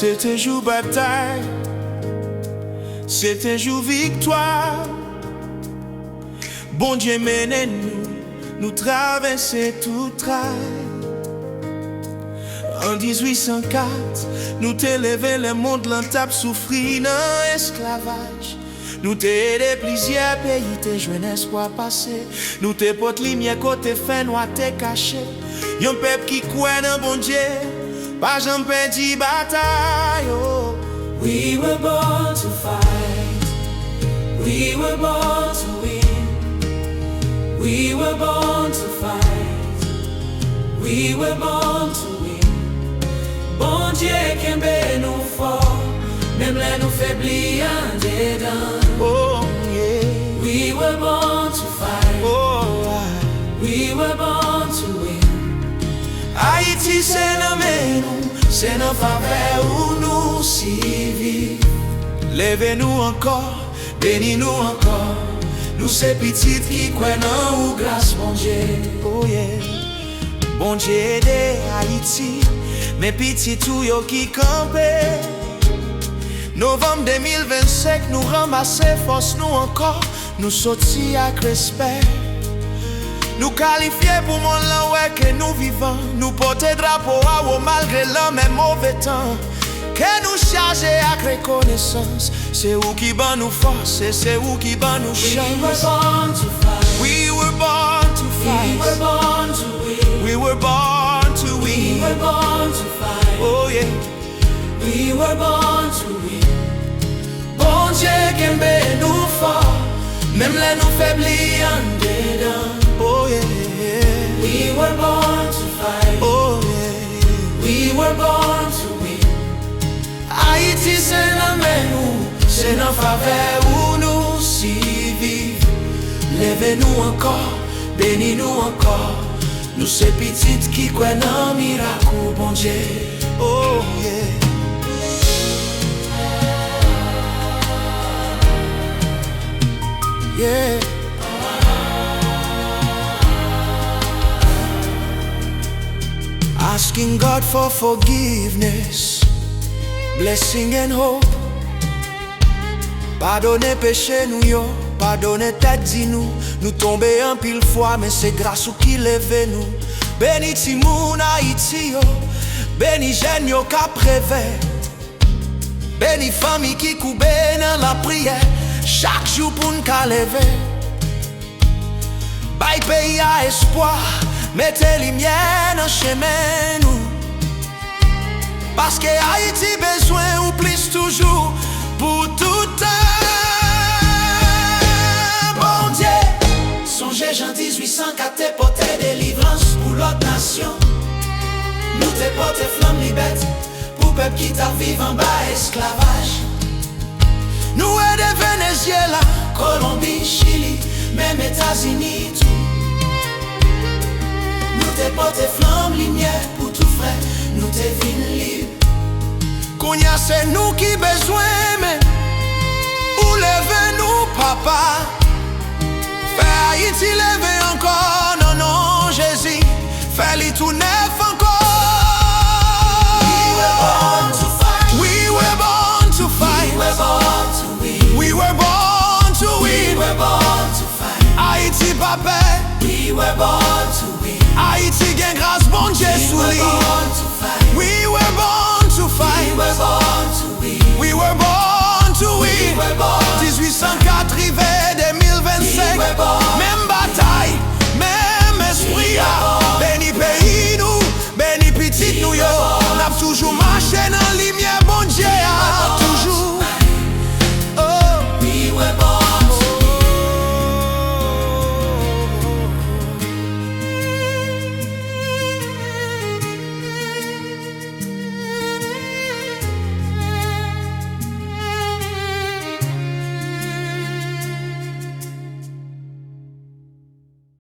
C'était jour bataille, c'était jour victoire. Bon Dieu menait nous traverser tout trail. En 1804, nous t'ai levé le monde l'entap souffri dans esclavage. Nous t'ai aidé plusieurs pays, t'ai joué espoir passé. Nous t'ai porte lumière côté fin noir t'ai caché. Yon peuple qui croit dans bon Dieu, pas j'en perdu bataille. Oh. We were born to fight. We were born to win. We were born to fight. We were born to win. Bon Dieu kembe nous fort, même là nous faiblis en dedans. Oh yeah. We were born to fight. Oh We were born to win. Haïti c'est dans nous, c'est dans faveur où nous si vivons. Levez-nous encore, bénis-nous encore. Nous c'est petites qui croient ou grâce bon Dieu. Oh yeah. Bon Dieu aide Haïti, mais petits tout yo qui campé. Novembre 2025 nous ramasser force nous encore. Nous sortis avec respect. Nous qualifier pour mon land ouais que nous vivons. Nous porter drapeau à haut malgré le même mauvais temps. Que nous charger avec reconnaissance. C'est où qui bat nous force et c'est où qui bat nous chance. We were born to fight. We were born to fight. We were born to win. We were born to win. We were born to fight. Oh yeah. We were born to win. Bon Dieu kembe nous fort, même les nous faiblis en dedans. Oh yeah. We were born to fight. Oh yeah. We were born to win. Haïti c'est dans nous, c'est dans faveur où nous si vivons. Levez-nous encore, bénis-nous encore. Nous c'est petites qui croient dans miracle, bon Dieu. Oh yeah. Yeah. Asking God for forgiveness, blessing and hope. Pardonnez péché nous yo, pardonnez tête dit nous. Nous tomber en pile fois, mais c'est grâce ou qui lève nous. Béni Timoun Haïti yo, béni jeune yo ka prévert. Béni famille qui coube dans la prière, chaque jour pour nous lever. Bay pays à espoir, mettez lumière dans chemin nous. Parce que Haïti besoin ou plus toujours pour tout temps. Bon Dieu, songez Jean 1804 t'es porté délivrance pour l'autre nation. Nous t'es porté flamme liberté pour peuple qui t'a vivre en bas esclavage. Nous aidons Venezuela, Colombie, Chili, même États-Unis tout. Nous t'es porté flamme lumière pour tout frère, nous t'es vin libre. Kounya c'est nous qui besoin mais ou lever nous papa. Fais Haïti lever encore, non non Jésus, fais-le tout neuf encore. We were born to fight. We were born to fight. We were born to win. We were born to win. We were born to fight. Haïti papa. We were born to win. Haïti gain grâce bon Dieu sous We were lui. born to fight. We were born